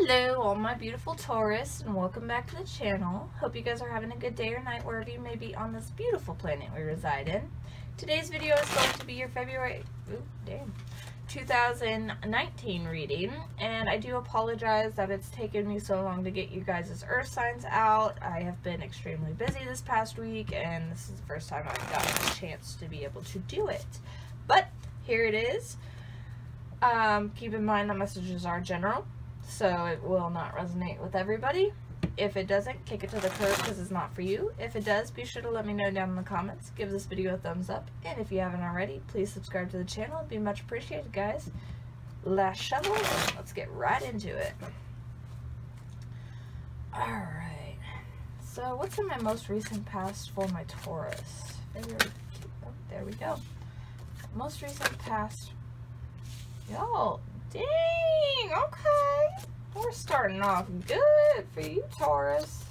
Hello, all my beautiful Taurus, and welcome back to the channel. Hope you guys are having a good day or night wherever you may be on this beautiful planet we reside in. Today's video is going to be your February 2019 reading, and I do apologize that it's taken me so long to get you guys' earth signs out. I have been extremely busy this past week, and this is the first time I've gotten a chance to be able to do it. But here it is. Keep in mind that messages are general, so it will not resonate with everybody. If it doesn't, kick it to the curb because it's not for you. If it does, be sure to let me know down in the comments. Give this video a thumbs up, and if you haven't already, please subscribe to the channel. It'd be much appreciated, guys. Last shovel, let's get right into it. Alright, so what's in my most recent past for my Taurus? Oh, there we go. Most recent past. Y'all, dang, okay. We're starting off good for you, Taurus.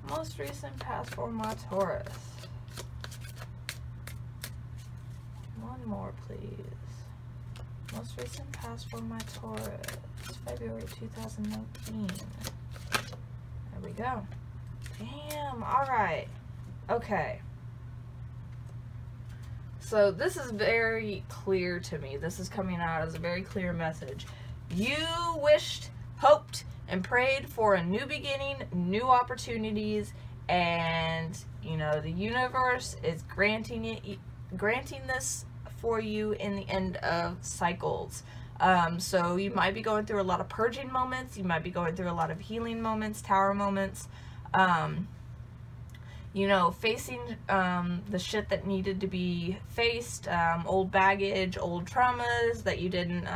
Most recent past for my Taurus. One more, please. Most recent past for my Taurus. February 2019. There we go. Damn, alright. Okay. So this is very clear to me. This is coming out as a very clear message. You wished, hoped, and prayed for a new beginning, new opportunities, and you know the universe is granting this for you in the end of cycles. So you might be going through a lot of purging moments. You might be going through a lot of healing moments, tower moments. You know, facing the shit that needed to be faced, old baggage, old traumas that you didn't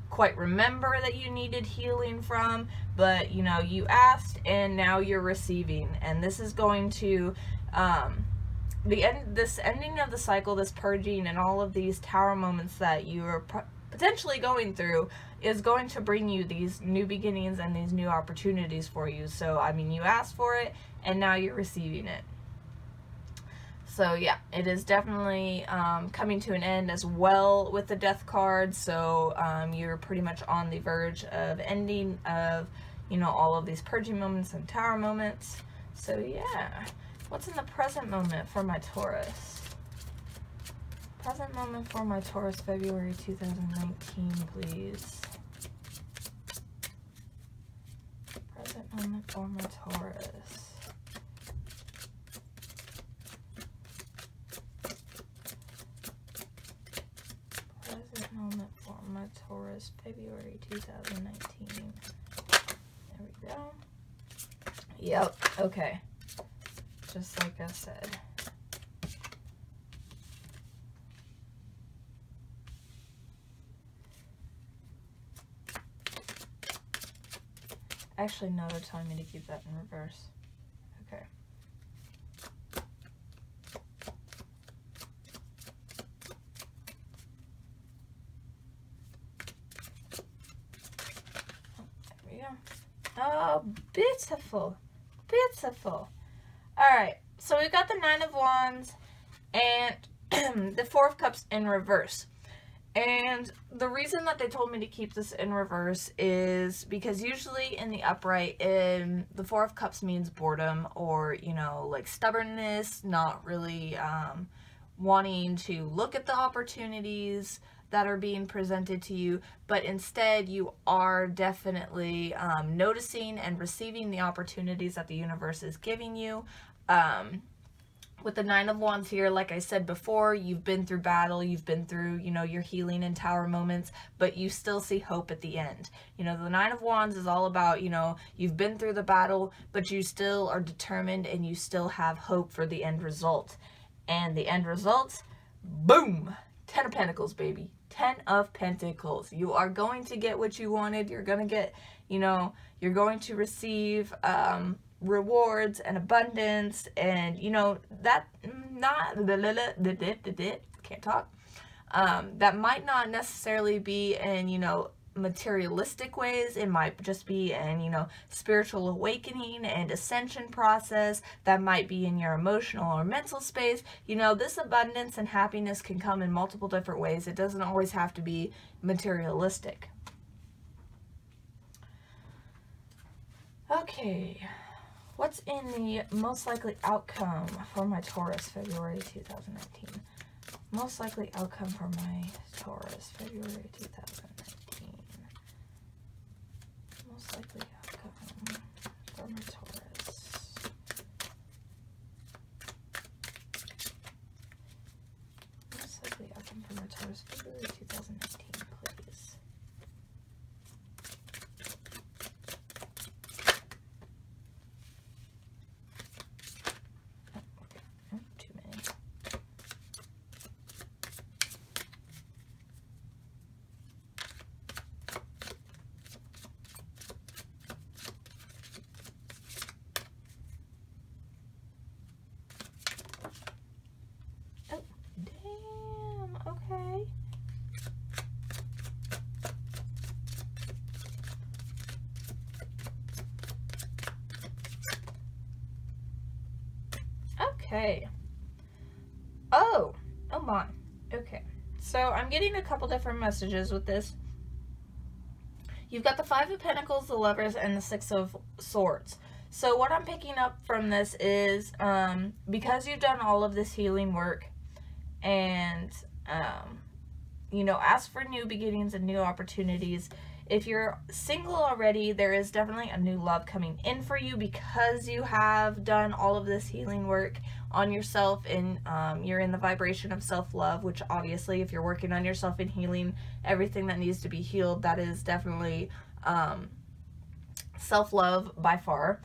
quite remember that you needed healing from, but you know, you asked and now you're receiving. And this is going to, this ending of the cycle, this purging and all of these tower moments that you are potentially going through is going to bring you these new beginnings and these new opportunities for you. So, I mean, you asked for it and now you're receiving it. So yeah, it is definitely coming to an end as well with the death card. So you're pretty much on the verge of ending of, you know, all of these purging moments and tower moments. So yeah, what's in the present moment for my Taurus? Present moment for my Taurus, February 2019, please. Present moment for my Taurus. Moment for my Taurus, February 2019. There we go. Yep, okay. Just like I said. Actually, no, they're telling me to keep that in reverse. Okay. Oh, beautiful. Beautiful. Alright, so we've got the Nine of Wands and the Four of Cups in reverse. And the reason that they told me to keep this in reverse is because usually in the upright, the Four of Cups means boredom or, you know, like stubbornness, not really wanting to look at the opportunities that are being presented to you, but instead you are definitely noticing and receiving the opportunities that the universe is giving you. With the Nine of Wands here, like I said before, you've been through battle, you've been through, you know, your healing and tower moments, but you still see hope at the end. You know, the Nine of Wands is all about, you know, you've been through the battle, but you still are determined and you still have hope for the end result. And the end result, boom! 10 of Pentacles, baby. 10 of Pentacles. You are going to get what you wanted. You're going to get, you know, you're going to receive rewards and abundance, and you know that can't talk. That might not necessarily be in, you know, materialistic ways. It might just be in, you know, spiritual awakening and ascension process. That might be in your emotional or mental space. You know, this abundance and happiness can come in multiple different ways. It doesn't always have to be materialistic. Okay, what's in the most likely outcome for my Taurus, February 2019? Most likely outcome for my Taurus, February 2019. Most likely outcome for my Taurus. Most likely outcome for my Taurus, February 2019, please. Too many. Oh, damn, okay. Okay. Oh my. Okay. So I'm getting a couple different messages with this. You've got the Five of Pentacles, the Lovers, and the Six of Swords. So what I'm picking up from this is because you've done all of this healing work and, you know, ask for new beginnings and new opportunities. If you're single already, there is definitely a new love coming in for you because you have done all of this healing work on yourself, and you're in the vibration of self-love, which obviously if you're working on yourself and healing everything that needs to be healed, that is definitely self-love by far.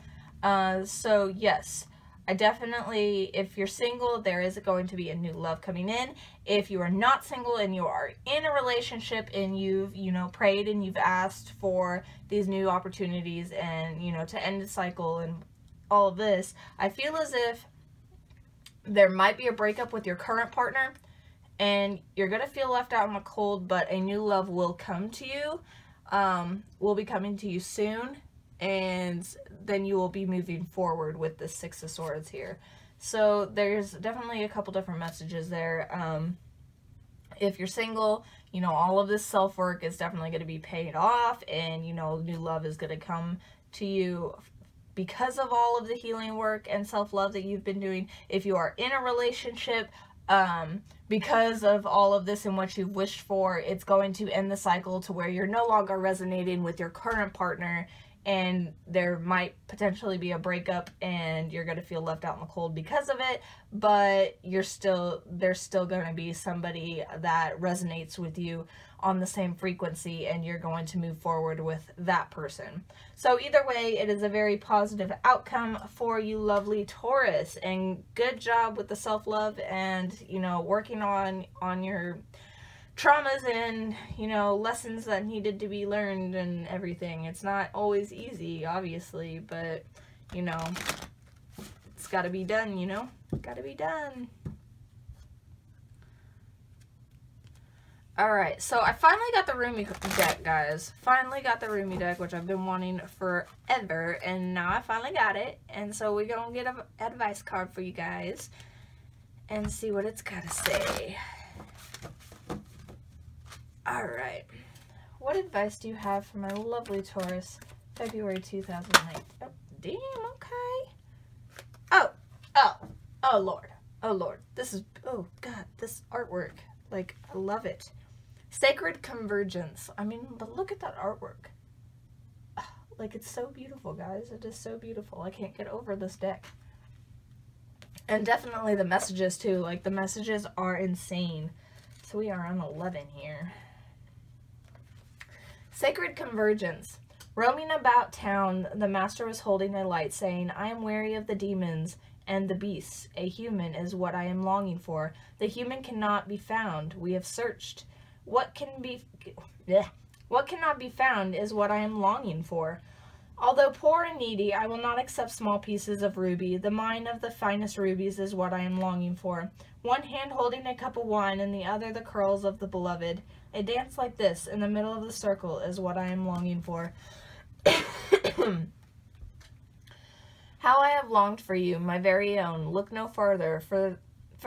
So yes, I definitely, if you're single, there is going to be a new love coming in. If you are not single and you are in a relationship and you've, you know, prayed and you've asked for these new opportunities and, you know, to end the cycle and all of this, I feel as if there might be a breakup with your current partner and you're going to feel left out in the cold, but a new love will come to you, will be coming to you soon. And then you will be moving forward with the Six of Swords here. So there's definitely a couple different messages there. If you're single, you know, all of this self-work is definitely going to be paid off, and, you know, new love is going to come to you because of all of the healing work and self-love that you've been doing. If you are in a relationship, because of all of this and what you've wished for, it's going to end the cycle to where you're no longer resonating with your current partner, and there might potentially be a breakup and you're going to feel left out in the cold because of it, but there's still going to be somebody that resonates with you on the same frequency, and you're going to move forward with that person. So either way, it is a very positive outcome for you, lovely Taurus, and good job with the self-love and, you know, working on your traumas and, you know, lessons that needed to be learned and everything. It's not always easy, obviously, but, you know, it's got to be done, you know? Got to be done. Alright, so I finally got the Rumi deck, guys. Finally got the Rumi deck, which I've been wanting forever, and now I finally got it. And so we're going to get an advice card for you guys and see what it's got to say. Alright, what advice do you have for my lovely Taurus, February 2009? Oh, damn, okay. Oh, Lord. This is, oh, God, this artwork, like, I love it. Sacred Convergence. I mean, but look at that artwork. Like, it's so beautiful, guys. It is so beautiful. I can't get over this deck. And definitely the messages, too. Like, the messages are insane. So we are on 11 here. Sacred Convergence. Roaming about town, the master was holding a light, saying, I am weary of the demons and the beasts. A human is what I am longing for. The human cannot be found. We have searched. What cannot be found is what I am longing for. Although poor and needy, I will not accept small pieces of ruby. The mine of the finest rubies is what I am longing for. One hand holding a cup of wine and the other the curls of the beloved. A dance like this in the middle of the circle is what I am longing for. How I have longed for you, my very own. Look no farther, for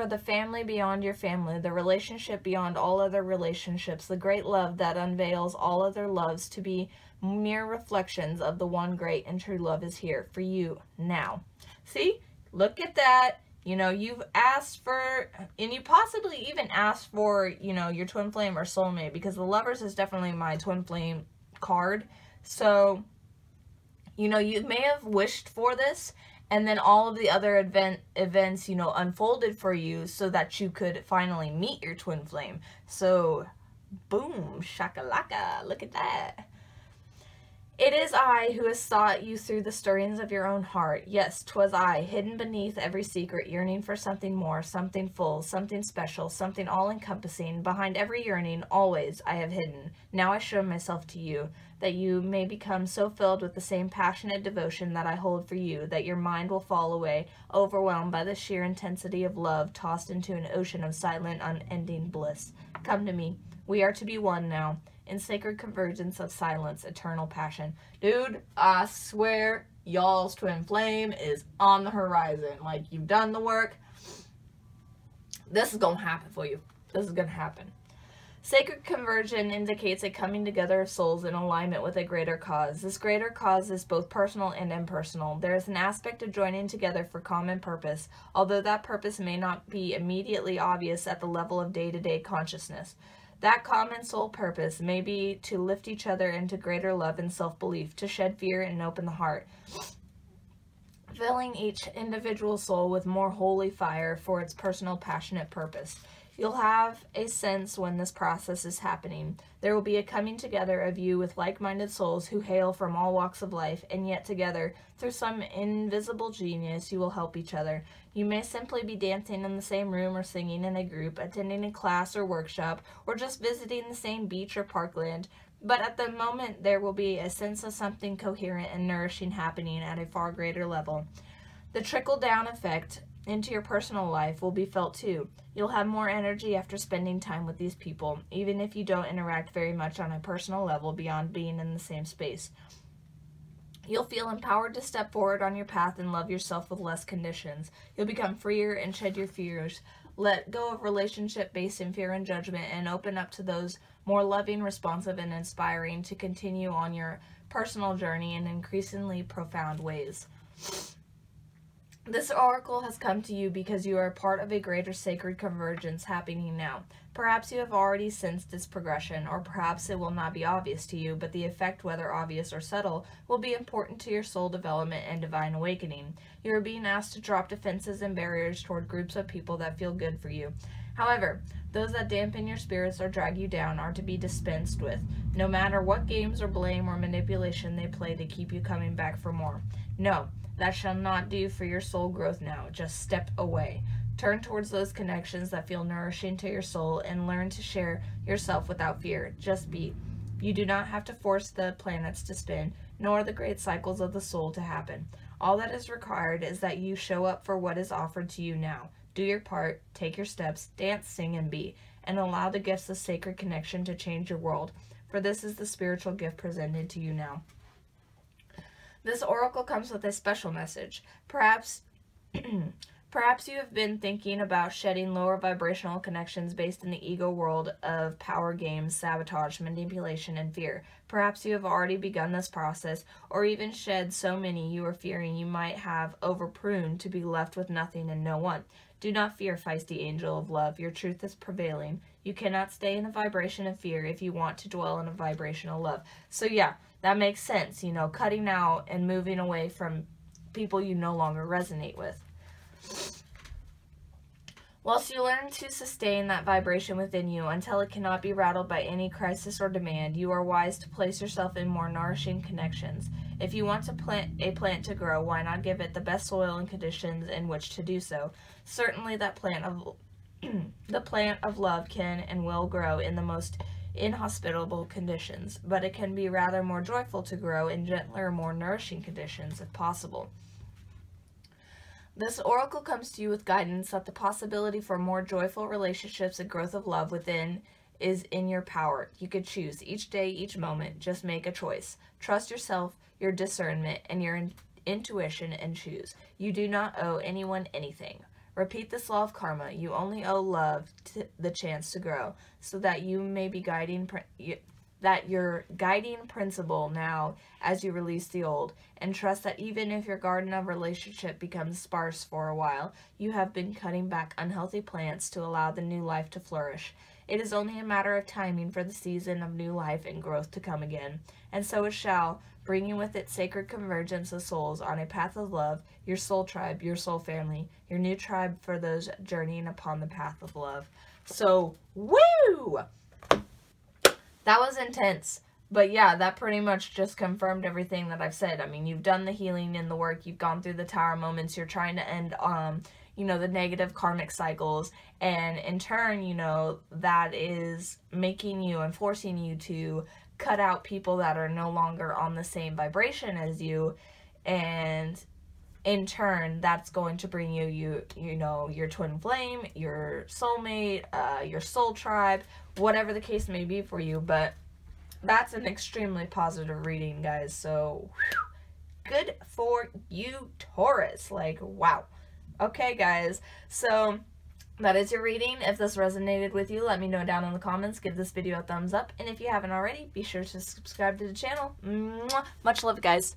the family beyond your family, the relationship beyond all other relationships, the great love that unveils all other loves to be mere reflections of the one great and true love is here for you now. See? Look at that. You know, you've asked for, and you possibly even asked for, you know, your twin flame or soulmate, because the Lovers is definitely my twin flame card. So, you know, you may have wished for this, and then all of the other events, you know, unfolded for you so that you could finally meet your twin flame. So, boom, shakalaka, look at that. It is I who has sought you through the stirrings of your own heart. Yes, 'twas I, hidden beneath every secret, yearning for something more, something full, something special, something all-encompassing. Behind every yearning, always, I have hidden. Now I show myself to you, that you may become so filled with the same passionate devotion that I hold for you, that your mind will fall away, overwhelmed by the sheer intensity of love, tossed into an ocean of silent, unending bliss. Come to me. We are to be one now. In sacred convergence of silence, eternal passion. Dude, I swear, y'all's twin flame is on the horizon. Like, you've done the work. This is gonna happen for you. This is gonna happen. Sacred conversion indicates a coming together of souls in alignment with a greater cause. This greater cause is both personal and impersonal. There is an aspect of joining together for common purpose, although that purpose may not be immediately obvious at the level of day-to-day consciousness. That common soul purpose may be to lift each other into greater love and self-belief, to shed fear and open the heart, filling each individual soul with more holy fire for its personal passionate purpose. You'll have a sense when this process is happening. There will be a coming together of you with like-minded souls who hail from all walks of life, and yet together, through some invisible genius, you will help each other. You may simply be dancing in the same room or singing in a group, attending a class or workshop, or just visiting the same beach or parkland. But at the moment, there will be a sense of something coherent and nourishing happening at a far greater level. The trickle-down effect into your personal life will be felt too. You'll have more energy after spending time with these people, even if you don't interact very much on a personal level beyond being in the same space. You'll feel empowered to step forward on your path and love yourself with less conditions. You'll become freer and shed your fears. Let go of relationship based in fear and judgment and open up to those more loving, responsive, and inspiring to continue on your personal journey in increasingly profound ways. This oracle has come to you because you are part of a greater sacred convergence happening now. Perhaps you have already sensed its progression, or perhaps it will not be obvious to you, but the effect, whether obvious or subtle, will be important to your soul development and divine awakening. You are being asked to drop defenses and barriers toward groups of people that feel good for you. However, those that dampen your spirits or drag you down are to be dispensed with, no matter what games or blame or manipulation they play to keep you coming back for more. No. That shall not do for your soul growth now. Just step away. Turn towards those connections that feel nourishing to your soul and learn to share yourself without fear. Just be. You do not have to force the planets to spin, nor the great cycles of the soul to happen. All that is required is that you show up for what is offered to you now. Do your part, take your steps, dance, sing, and be, and allow the gifts of sacred connection to change your world, for this is the spiritual gift presented to you now. This oracle comes with a special message. Perhaps you have been thinking about shedding lower vibrational connections based in the ego world of power games, sabotage, manipulation, and fear. Perhaps you have already begun this process, or even shed so many you are fearing you might have over-pruned to be left with nothing and no one. Do not fear, feisty angel of love. Your truth is prevailing. You cannot stay in a vibration of fear if you want to dwell in a vibration of love. So yeah, that makes sense, you know, cutting out and moving away from people you no longer resonate with. Whilst you learn to sustain that vibration within you until it cannot be rattled by any crisis or demand, you are wise to place yourself in more nourishing connections. If you want to plant a plant to grow, why not give it the best soil and conditions in which to do so? Certainly that the plant of love can and will grow in the most inhospitable conditions, but it can be rather more joyful to grow in gentler, more nourishing conditions if possible. This oracle comes to you with guidance that the possibility for more joyful relationships and growth of love within is in your power. You could choose each day, each moment. Just make a choice. Trust yourself, your discernment, and your intuition and choose. You do not owe anyone anything. Repeat this law of karma. You only owe love the chance to grow, so that you may be guiding that your guiding principle now as you release the old, and trust that even if your garden of relationship becomes sparse for a while, you have been cutting back unhealthy plants to allow the new life to flourish. It is only a matter of timing for the season of new life and growth to come again, and so it shall, bringing with it sacred convergence of souls on a path of love, your soul tribe, your soul family, your new tribe for those journeying upon the path of love. So, woo! That was intense. But yeah, that pretty much just confirmed everything that I've said. I mean, you've done the healing and the work. You've gone through the tower moments. You're trying to end, you know, the negative karmic cycles. And in turn, you know, that is making you and forcing you to cut out people that are no longer on the same vibration as you. And in turn, that's going to bring you know, your twin flame, your soulmate, your soul tribe, whatever the case may be for you. But that's an extremely positive reading, guys. So, whew, good for you, Taurus. Like, wow. Okay, guys. So, that is your reading. If this resonated with you, let me know down in the comments. Give this video a thumbs up. And if you haven't already, be sure to subscribe to the channel. Mwah. Much love, guys.